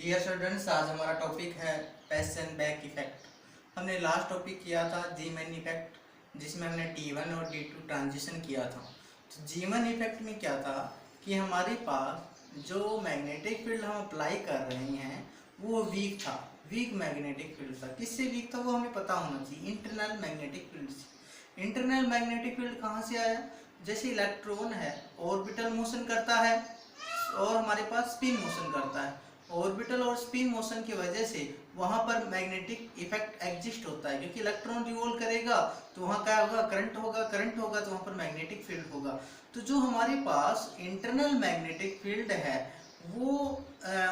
Dear students, आज हमारा topic है पैसन बैक इफेक्ट। हमने लास्ट टॉपिक किया था जीमैन इफेक्ट, जिसमें हमने T1 और T2 ट्रांजिशन किया था। तो जीमैन इफेक्ट में क्या था कि हमारे पास जो मैग्नेटिक फील्ड हम अप्लाई कर रहे हैं वो वीक था, वीक मैग्नेटिक फील्ड था। किससे वीक था वो हमें पता होना चाहिए, इंटरनल मैग्नेटिक फील्ड से। इंटरनल मैग्नेटिक फील्ड कहाँ से आया? जैसे इलेक्ट्रॉन है ऑर्बिटल मोशन करता है और हमारे पास स्पिन मोशन करता है। ऑर्बिटल और स्पिन मोशन की वजह से वहां पर मैग्नेटिक इफेक्ट एग्जिस्ट होता है, क्योंकि इलेक्ट्रॉन रिवॉल्व करेगा तो वहां क्या होगा, करंट होगा, करंट होगा तो वहां पर मैग्नेटिक फील्ड होगा। तो जो हमारे पास इंटरनल मैग्नेटिक फील्ड है वो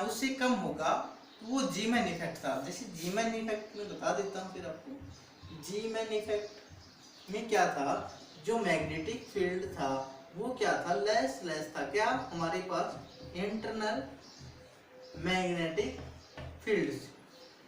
उससे कम होगा, तो वो जीमैन इफेक्ट था। जैसे जीमैन इफेक्ट में बता देता हूँ फिर आपको। जीमैन इफेक्ट में क्या था, जो मैग्नेटिक फील्ड था वो क्या था, लेस था। क्या हमारे पास internal magnetic fields,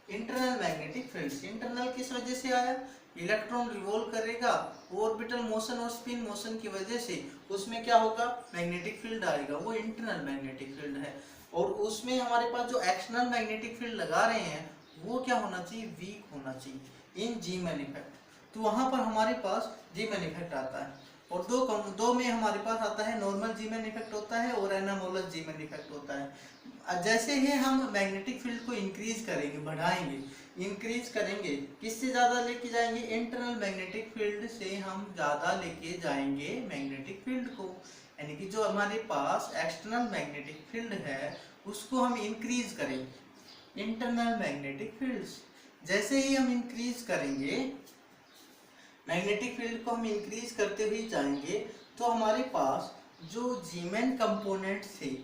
internal magnetic fields. Internal किस वजह से आया? इलेक्ट्रॉन रिवॉल्व करेगा, ऑर्बिटल मोशन और स्पिन मोशन की वजह से उसमें क्या होगा, मैग्नेटिक फील्ड आएगा, वो इंटरनल मैग्नेटिक फील्ड है। और उसमें हमारे पास जो एक्सटर्नल मैग्नेटिक फील्ड लगा रहे हैं वो क्या होना चाहिए, वीक होना चाहिए इन जीमैन इफेक्ट। तो वहां पर हमारे पास जीमैन इफेक्ट आता है। और दो में हमारे पास आता है नॉर्मल जीमैन इफेक्ट होता है और एनामोलस जीमैन इफेक्ट होता है। जैसे ही हम मैग्नेटिक फील्ड को इंक्रीज करेंगे, बढ़ाएंगे, इंक्रीज करेंगे, किससे ज़्यादा लेके जाएंगे, इंटरनल मैग्नेटिक फील्ड से हम ज़्यादा लेके जाएंगे मैग्नेटिक फील्ड को। यानी कि जो हमारे पास एक्सटर्नल मैग्नेटिक फील्ड है उसको हम इंक्रीज करेंगे, इंटरनल मैग्नेटिक फील्ड्स। जैसे ही हम इंक्रीज करेंगे मैग्नेटिक फील्ड को, हम इंक्रीज करते हुए जाएंगे तो हमारे पास जो जीमैन कंपोनेंट थे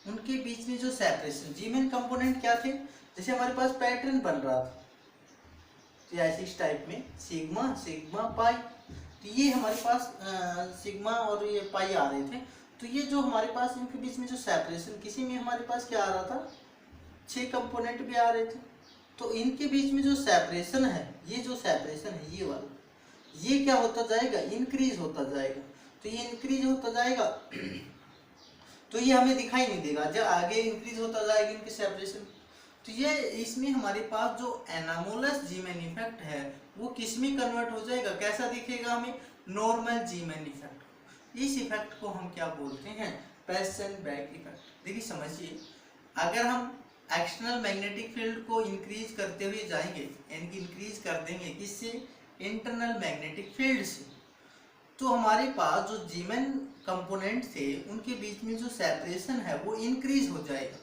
उनके बीच में जो सेपरेशन, जीमैन कंपोनेंट क्या थे, जैसे हमारे पास पैटर्न बन रहा था तो ऐसे इस टाइप में सिग्मा सिग्मा पाई, तो ये हमारे पास सिग्मा और ये पाई आ रहे थे। तो ये जो हमारे पास इनके बीच में जो सेपरेशन, किसी में हमारे पास क्या आ रहा था, 6 कंपोनेंट भी आ रहे थे। तो इनके बीच में जो सेपरेशन है, ये जो सेपरेशन है ये वाला, ये क्या होता जाएगा, इंक्रीज होता जाएगा। तो ये इंक्रीज होता जाएगा तो ये हमें दिखाई नहीं देगा जब आगे इंक्रीज होता जाएगा इनकी सेपरेशन। तो ये इसमें हमारे पास जो एनामोलस जीमैन इफेक्ट है वो किस में कन्वर्ट हो जाएगा, कैसा दिखेगा हमें, नॉर्मल जीमैन इफेक्ट। इस इफेक्ट को हम क्या बोलते हैं, पैसन बैक इफेक्ट। देखिए समझिए, अगर हम एक्सटर्नल मैग्नेटिक फील्ड को इंक्रीज करते हुए जाएंगे, यानी इंक्रीज कर देंगे किससे, इंटरनल मैग्नेटिक फील्ड से, तो हमारे पास जो जीमैन कंपोनेंट थे उनके बीच में जो सेपरेशन है वो इंक्रीज हो जाएगा।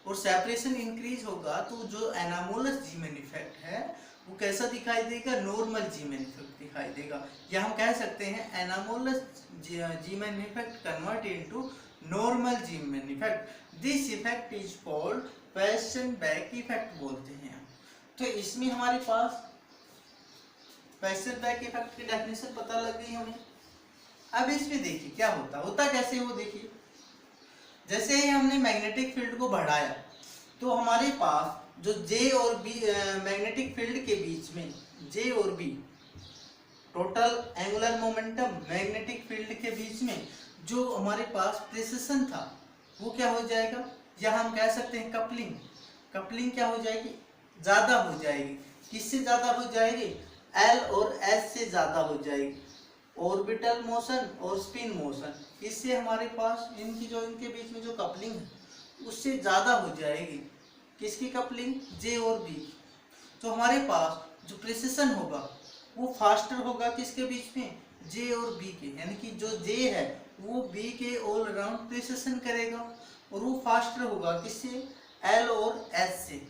और सेपरेशन इंक्रीज होगा तो जो एनामोलस जीमैन इफेक्ट है वो कैसा दिखाई देगा, नॉर्मल जीमैन इफेक्ट दिखाई देगा। या हम कह सकते हैं anomalous Zeeman effect convert into normal Zeeman effect. This effect is called passion back effect बोलते हैं। तो इसमें हमारे पास पैसन बैक इफेक्ट की डेफिनेशन पता लग गई हमें। अब इसमें देखिए क्या होता कैसे वो देखिए। जैसे ही हमने मैग्नेटिक फील्ड को बढ़ाया तो हमारे पास जो जे और बी मैग्नेटिक फील्ड के बीच में, जे और B total angular momentum magnetic field के बीच में जो हमारे पास प्रेसिशन था वो क्या हो जाएगा, या हम कह सकते हैं कपलिंग। कपलिंग क्या हो जाएगी, ज़्यादा हो जाएगी। किससे ज़्यादा हो जाएगी, एल और एस से ज़्यादा हो जाएगी। ऑर्बिटल मोशन और स्पिन मोशन, इससे हमारे पास इनके बीच में जो कपलिंग है उससे ज़्यादा हो जाएगी। किसकी कपलिंग, जे और बी। तो हमारे पास जो प्रेसिशन होगा वो फास्टर होगा किसके बीच में, जे और बी के। यानी कि जो जे है वो बी के ऑल अराउंड प्रेसिशन करेगा और वो फास्टर होगा किससे, एल और एस से।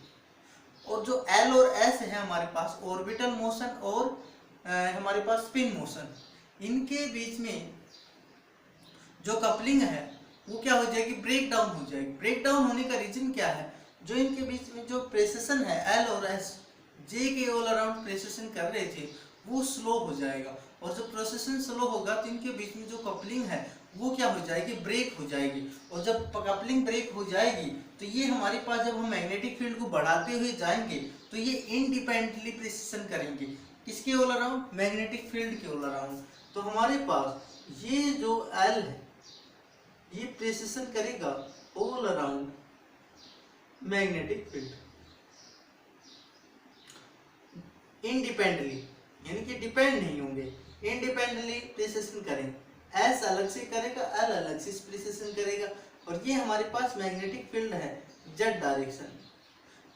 और जो एल और एस है हमारे पास ऑर्बिटल मोशन और हमारे पास स्पिन मोशन, इनके बीच में जो कपलिंग है वो क्या हो जाएगी, ब्रेक डाउन हो जाएगी। ब्रेक डाउन होने का रीजन क्या है, जो इनके बीच में जो प्रेसिशन है एल और एस, जे के ऑल अराउंड प्रेसिशन कर रहे थे वो स्लो हो जाएगा। और जब प्रेसिशन स्लो होगा तो इनके बीच में जो कपलिंग है वो क्या हो जाएगी, ब्रेक हो जाएगी। और जब कपलिंग ब्रेक हो जाएगी तो ये हमारे पास, जब हम मैग्नेटिक फील्ड को बढ़ाते हुए जाएंगे तो ये इंडिपेंडेंटली प्रेसिशन करेंगे किसके ऑल अराउंड, मैग्नेटिक फील्ड के ऑल अराउंड। तो हमारे पास ये जो एल है ये प्रेसिशन करेगा all around magnetic field independently, यानी कि डिपेंड नहीं होंगे, इंडिपेंडेंटली प्रिसिशन करेंगे। एस अलग से करेगा, एल अलग से प्रिसिशन करेगा। और ये हमारे पास मैग्नेटिक फील्ड है जेड डायरेक्शन,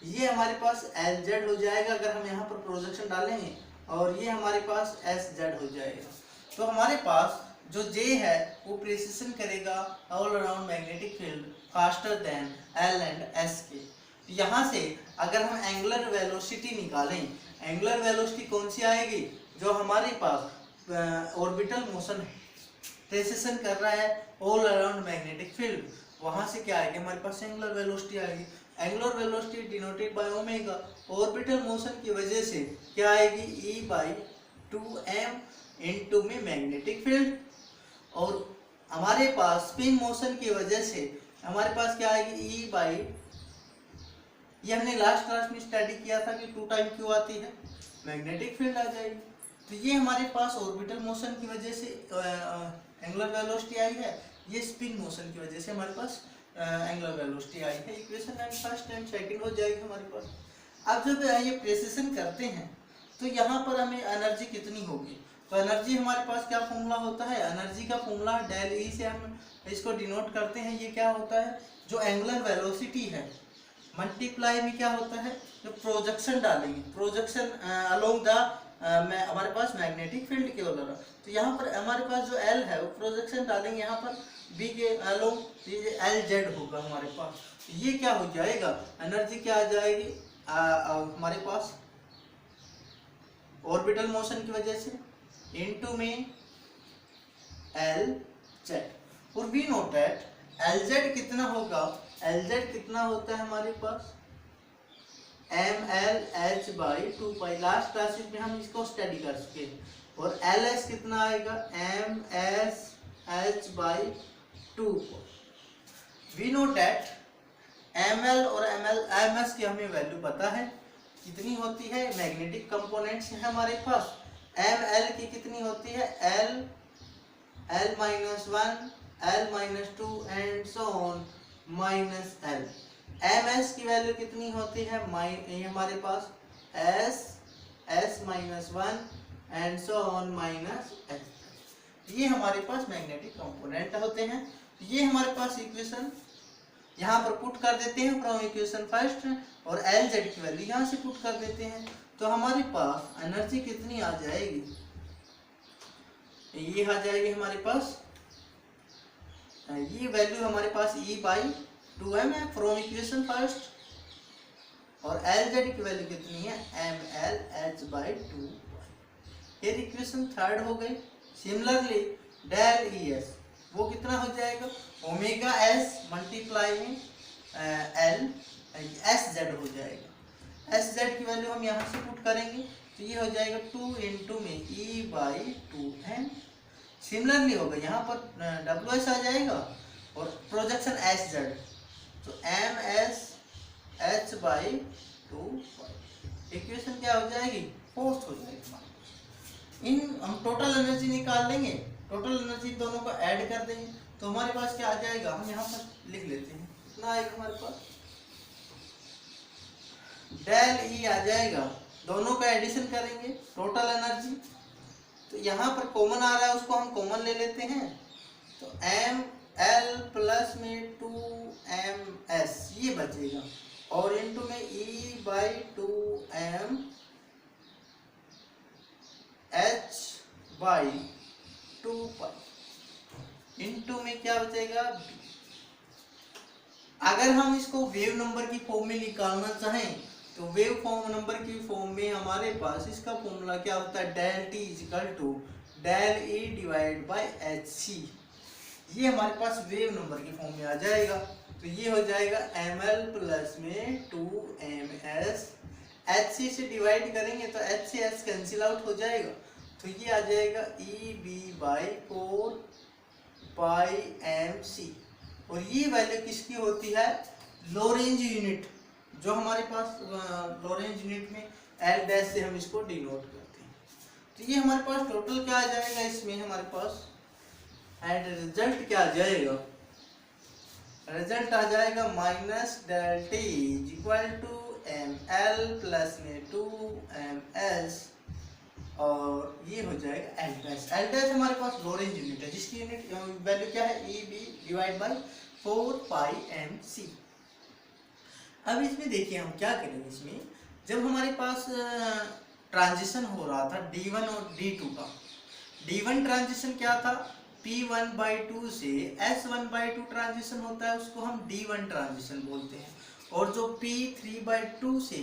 ये हमारे पास एल जेड हो जाएगा अगर हम यहाँ पर प्रोजेक्शन डालेंगे, और ये हमारे पास एस जेड हो जाएगा। तो हमारे पास जो जे है वो प्रिसिशन करेगा all around magnetic field faster than L and S के। यहाँ से अगर हम एंगुलर वेलोसिटी निकालें, एंगुलर वेलोसिटी कौन सी आएगी, जो हमारे पास ऑर्बिटल मोशन प्रिसिशन कर रहा है ऑल अराउंड मैग्नेटिक फील्ड, वहां से क्या आएगी हमारे पास एंगुलर वेलोसिटी आएगी। Angular velocity denoted by omega, orbital motion की वजह से क्या आएगी, ई बाई 2m इनटू में मैग्नेटिक फील्ड। और हमारे पास स्पिन मोशन की वजह से हमारे पास क्या आएगी, ई बाई, ये हमने लास्ट क्लास में स्टडी किया था कि 2 टाइम क्यों आती है, मैग्नेटिक फील्ड आ जाएगी। तो ये हमारे पास ऑर्बिटल मोशन की वजह से एंगुलर वेलोसिटी आई है, ये स्पिन मोशन की वजह से हमारे पास एंगुलर वेलोसिटी आई है। Equation and first and second हो जाएगी हमारे पास। अब जब ये प्रिसिशन करते हैं तो यहाँ पर हमें एनर्जी कितनी होगी, तो एनर्जी हमारे पास क्या फॉर्मूला होता है, एनर्जी का फॉर्मूला डेल ई से हम इसको डिनोट करते हैं। ये क्या होता है, जो एंगुलर वेलोसिटी है मल्टीप्लाई में क्या होता है, जो प्रोजेक्शन डालेंगे, प्रोजेक्शन अलोंग द हमारे पास मैग्नेटिक फील्ड के ओर, तो यहाँ पर हमारे पास जो एल है वो प्रोजेक्शन डालेंगे यहाँ पर बी के अलोंग, ये एल जेड होगा हमारे पास। ये क्या हो जाएगा, एनर्जी क्या आ जाएगी हमारे पास ऑर्बिटल मोशन की वजह से इनटू में एल जेड। और we note that L Z कितना होगा, एल जेड कितना होता है हमारे पास M L H by 2 pi, last classes में हम इसको स्टडी कर चुके हैं। और एल एस कितना आएगा, M S H by 2। We know that M L और एम एस की हमें वैल्यू पता है कितनी होती है, मैग्नेटिक कंपोनेंट्स है हमारे पास। एम एल की कितनी होती है, L minus 1, L minus 2 and so on minus L. M S की वैल्यू कितनी होती है, ये हमारे पास S minus 1 and so on minus S. ये हमारे पास मैग्नेटिक कंपोनेंट होते हैं। ये हमारे पास इक्वेशन यहाँ पर पुट कर देते हैं फ्रॉम इक्वेशन फर्स्ट, और एल जेड की वैल्यू यहाँ से पुट कर देते हैं। तो हमारे पास एनर्जी कितनी आ जाएगी, ये आ जाएगी हमारे पास, ये वैल्यू हमारे पास ई बाई 2m है फ्रॉम इक्वेशन फर्स्ट, और एल जेड की वैल्यू कितनी है, एम एल एच बाई 2। ये इक्वेशन थर्ड हो गई। सिमिलरली डेल ई एस वो कितना हो जाएगा, ओमेगा एस मल्टीप्लाई में एल एस जेड हो जाएगा। एस जेड की वैल्यू हम यहाँ से पुट करेंगे तो ये हो जाएगा 2 इंटू में ई बाई 2m। सिमिलरली होगा यहाँ पर डब्ल्यू एस आ जाएगा और प्रोजेक्शन एस जेड, तो M S H by 2। Equation क्या हो जाएगी, फोर्थ हो जाएगी। इन हम टोटल एनर्जी निकाल लेंगे, टोटल एनर्जी दोनों को ऐड कर देंगे तो हमारे पास क्या आ जाएगा, हम यहाँ पर लिख लेते हैं कितना आएगा हमारे पास, डेल ई आ जाएगा। दोनों का एडिशन करेंगे टोटल एनर्जी, तो यहाँ पर कॉमन आ रहा है उसको हम कॉमन ले लेते हैं, तो एम एल प्लस में 2ms ये बचेगा, और इनटू में e by 2m h by 2 pi into में क्या बचेगा b। अगर हम इसको वेव नंबर की फॉर्म में निकालना चाहें तो वेव फॉर्म नंबर की फॉर्म में हमारे पास इसका फॉर्मूला क्या होता है, del t equal to del e divide by H C. ये हमारे पास वेव नंबर की फॉर्म में आ जाएगा, तो ये हो जाएगा ml प्लस में 2ms, hc से डिवाइड करेंगे तो h से h कैंसिल आउट हो जाएगा, तो ये आ जाएगा EB बाई 4 पाई mc। और ये वैल्यू किसकी होती है, लोरेंज यूनिट, जो हमारे पास लोरेंज यूनिट में L डैश से हम इसको डिनोट करते हैं। तो ये हमारे पास टोटल क्या आ जाएगा, इसमें हमारे पास एंड रिजल्ट क्या आ जाएगा, रिजल्ट आ जाएगा minus del T is equal to M L plus में 2ms, और ये हो जाएगा एल डैश। एल डैश हमारे पास लोरेंज यूनिट है जिसकी यूनिट वैल्यू क्या है, E B divide by 4πmc। अब इसमें देखिए हम क्या करेंगे, इसमें जब हमारे पास ट्रांजिशन हो रहा था D1 और D2 का, D1 ट्रांजिशन क्या था, P1/2 से S1/2 ट्रांजिशन होता है, उसको हम D1 ट्रांजिशन बोलते हैं। और जो P3/2 से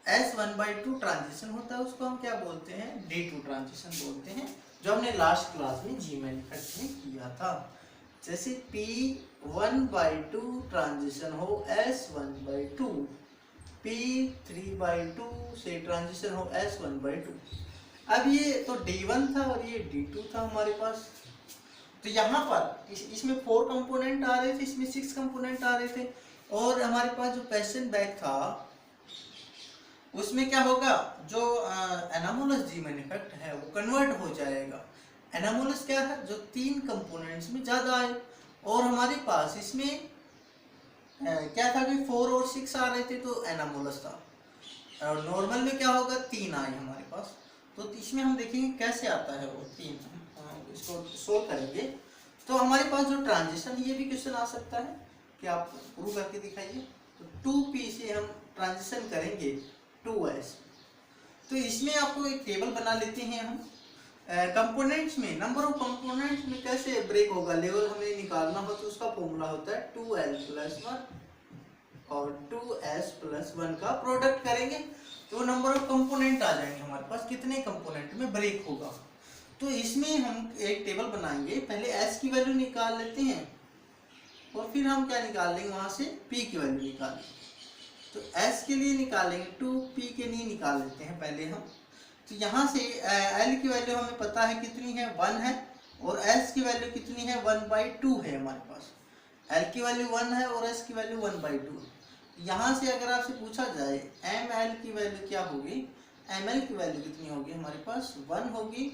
S1/2 ट्रांजिशन होता है उसको हम क्या बोलते हैं, D2 ट्रांजिशन बोलते हैं, जो हमने लास्ट क्लास में जी मैन्युफैक्चर में किया था। जैसे P1/2 ट्रांजिशन हो S1/2, P3/2 से ट्रांजिशन हो S1/2। अब ये तो D1 था और ये D2 था हमारे पास। तो यहाँ पर इसमें 4 कंपोनेंट आ रहे थे, इसमें 6 कंपोनेंट आ रहे थे, और हमारे पास जो पैशन बैग था उसमें क्या होगा, जो एनामोलस जी मैन्युफैक्ट है वो कन्वर्ट हो जाएगा। एनामोलस क्या है, जो 3 कंपोनेंट्स में ज्यादा आए, और हमारे पास इसमें क्या था कि 4 और 6 आ रहे थे तो एनामोलस था, और नॉर्मल में क्या होगा 3 आए हमारे पास। तो इसमें हम देखेंगे कैसे आता है वो 3, इसको सोल्व करेंगे। तो हमारे पास जो ट्रांजिशन, ये भी क्वेश्चन आ सकता है कि आप प्रूव करके दिखाइए। तो 2p से हम ट्रांजिशन करेंगे 2s। तो इसमें आपको एक टेबल बना लेते हैं हम, कंपोनेंट्स में नंबर ऑफ कंपोनेंट्स में कैसे ब्रेक होगा, लेवल हमें निकालना हो तो उसका फॉर्मूला होता है 2l+1 और 2s+1 का प्रोडक्ट करेंगे तो नंबर ऑफ कंपोनेंट आ जाएंगे हमारे पास, कितने कंपोनेंट में ब्रेक होगा। तो इसमें हम एक टेबल बनाएंगे, पहले s की वैल्यू निकाल लेते हैं और फिर हम क्या निकाल लेंगे, वहां से p की वैल्यू निकाल लेंगे। तो s के लिए निकालेंगे 2p के लिए निकाल लेते हैं पहले हम। तो यहाँ से l की वैल्यू हमें पता है कितनी है, 1 है, और s की वैल्यू कितनी है, 1/2 है हमारे पास। l की वैल्यू 1 है और s की वैल्यू 1/2 है। यहाँ से अगर आपसे पूछा जाए ml की वैल्यू क्या होगी, ml की वैल्यू कितनी होगी हमारे पास, 1 होगी,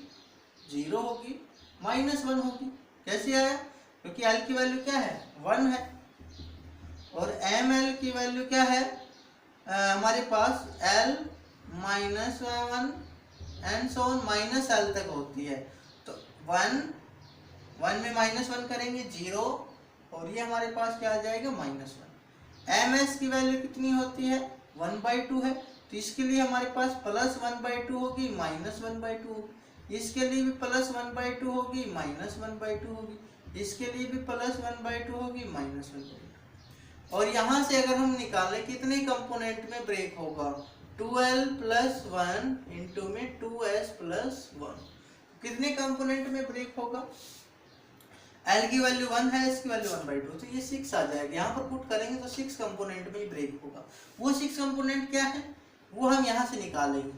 0 होगी, -1 होगी। कैसे आया, क्योंकि l की वैल्यू क्या है, 1 है, और ml की वैल्यू क्या है हमारे पास, l -1 and so on -l तक होती है। तो 1 में -1 करेंगे 0, और ये हमारे पास क्या आ जाएगा, -1। ms की वैल्यू कितनी होती है, 1/2 है, तो इसके लिए हमारे पास +1/2 होगी, -1/2 होगी, इसके लिए भी +1/2 होगी, -1/2 होगी, इसके लिए भी +1/2 होगी, -1/2। और यहाँ से अगर हम निकालें कितने कंपोनेंट में ब्रेक होगा, 2l+1 इंटू में 2s+1, कितने कंपोनेंट में ब्रेक होगा, l की वैल्यू 1 है, s की वैल्यू 1/2, तो ये 6 आ जाएगा। यहाँ पर पुट करेंगे तो 6 कंपोनेंट में ही ब्रेक होगा। वो 6 कंपोनेंट क्या है, वो हम यहाँ से निकालेंगे,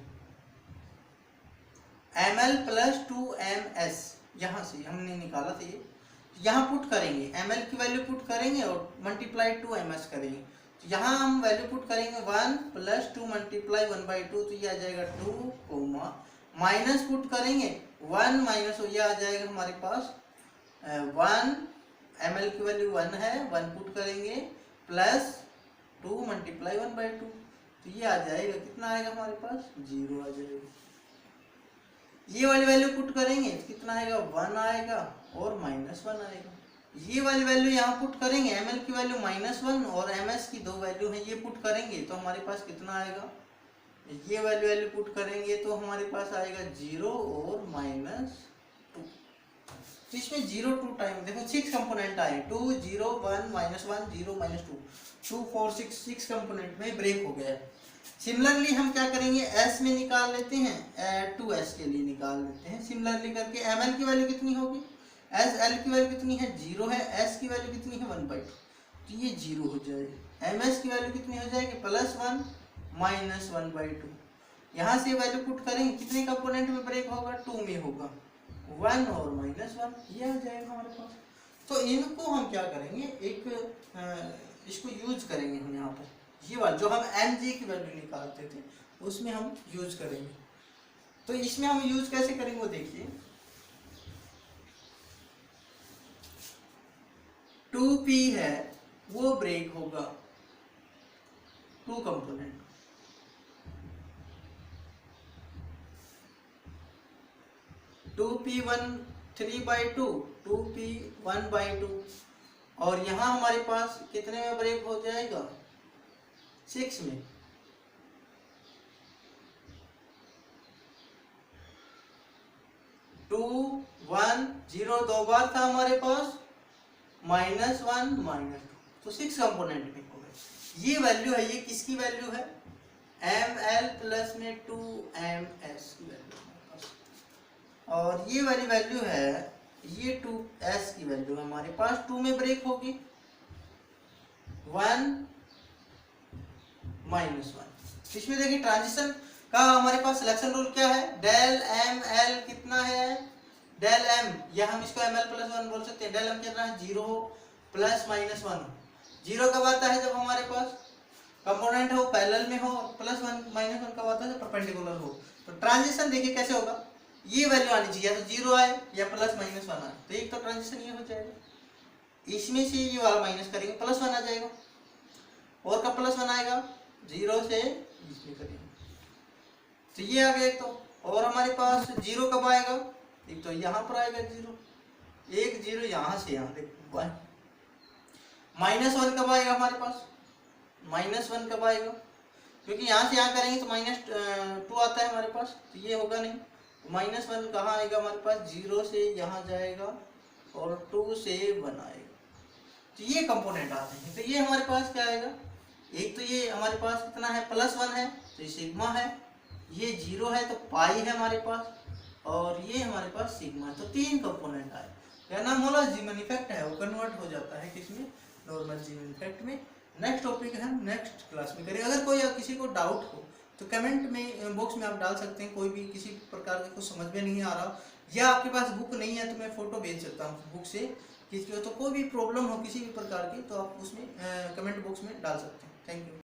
ml + 2ms, यहाँ से हमने निकाला था ये, यहाँ पुट करेंगे, ml की वैल्यू पुट करेंगे और मल्टीप्लाई 2ms करेंगे। तो यहाँ हम वैल्यू पुट करेंगे 1 + 2 × 1/2, तो ये आ जाएगा 2, माइनस पुट करेंगे 1 माइनस, ये आ जाएगा हमारे पास 1, ml की वैल्यू 1 है, 1 पुट करेंगे, प्लस 2 × 1/2, तो ये आ जाएगा, कितना आएगा हमारे पास, 0 आ जाएगा। ये वाली वैल्यू पुट करेंगे तो कितना आएगा, 1 आएगा और -1 आएगा। ये वाली वैल्यू यहाँ पुट करेंगे, ml की वैल्यू -1 और ms की 2 वैल्यू है, ये पुट करेंगे तो हमारे पास कितना आएगा, ये वैल्यू पुट करेंगे तो हमारे पास आएगा 0 और -2। तो इसमें 0 2 टाइम देखो 6 कंपोनेंट आए, 2 0 1 -1 0 -2 2 4 6 कंपोनेंट में ब्रेक हो गया है। सिमिलरली हम क्या करेंगे, s में निकाल लेते हैं, 2s के लिए निकाल लेते हैं सिमिलरली करके। ml की वैल्यू कितनी होगी, l की वैल्यू कितनी है, 0 है, s की वैल्यू कितनी है, 1/2, तो ये 0 हो जाएगा। ms की वैल्यू कितनी हो जाएगी, +1 -1/2। यहाँ से वैल्यू पुट करेंगे, कितने कंपोनेंट में ब्रेक होगा, 2 में होगा, 1 और -1, ये आ जाएगा हमारे पास। तो इनको हम क्या करेंगे, एक इसको यूज करेंगे हम यहाँ पर, ये वाला जो हम mg की वैल्यू निकालते थे उसमें हम यूज करेंगे। तो इसमें हम यूज कैसे करेंगे वो देखिए। 2p है वो ब्रेक होगा two component. Two P one 3/2, 2p 1/2, और यहाँ हमारे पास कितने में ब्रेक हो जाएगा? 6 में। 2 1 0 दो बार था हमारे पास, -1 -2, तो 6 कंपोनेंट में हो गए। ये वैल्यू है, ये किसकी वैल्यू है? ml प्लस में 2ms की वैल्यू हमारे पास, और ये वाली वैल्यू है, ये 2s की वैल्यू है हमारे पास। 2 में ब्रेक होगी, 1 -1। इसमें देखिए ट्रांजिशन का हमारे पास सिलेक्शन रूल क्या है? डेल एम एल कितना है? डेल एम, या हम इसको एम एल प्लस 1 बोल सकते हैं। डेल एम कितना है? 0 हो प्लस -1। 0 कब आता है? जब हमारे पास कंपोनेंट हो पैरेलल में हो, प्लस 1 -1 कब आता है? जब परपेंडिकुलर हो। तो ट्रांजिशन देखिए कैसे होगा, ये वैल्यू आनी चाहिए, या तो 0 आए या प्लस -1 आए, तो एक तो ट्रांजिशन ये हो जाएगा। इसमें से ये वाला माइनस करेंगे, +1 आ जाएगा, और कब +1 आएगा? 0 से इसमें करेंगे, तो ये आ गया एक तो। और हमारे पास 0 कब आएगा? एक तो यहाँ पर आएगा 0, एक 0 यहाँ से यहाँ देखो। -1 कब आएगा हमारे पास? -1 कब आएगा? क्योंकि यहाँ से यहाँ करेंगे तो -2 आता है हमारे पास, तो ये होगा नहीं। -1 कहाँ आएगा हमारे पास? 0 से यहाँ जाएगा और 2 से 1 आएगा, तो ये कंपोनेंट आते हैं। तो ये हमारे पास क्या आएगा? एक तो ये हमारे पास कितना है? +1 है, तो ये सिग्मा है। ये 0 है तो पाई है हमारे पास, और ये हमारे पास सिग्मा है। तो 3 कंपोनेंट आए। क्या नाम बोला? जीमन इफेक्ट है, वो कन्वर्ट हो जाता है किसमें? नॉर्मल जीमन इफेक्ट में। नेक्स्ट टॉपिक है, नेक्स्ट क्लास में करेंगे। अगर कोई किसी को डाउट हो तो कमेंट में बॉक्स में आप डाल सकते हैं। कोई भी किसी प्रकार के कुछ समझ में नहीं आ रहा, या आपके पास बुक नहीं है तो मैं फोटो भेज सकता हूँ बुक से किसी को। तो कोई भी प्रॉब्लम हो किसी भी प्रकार की, तो आप उसमें कमेंट बॉक्स में डाल सकते हैं। Thank you.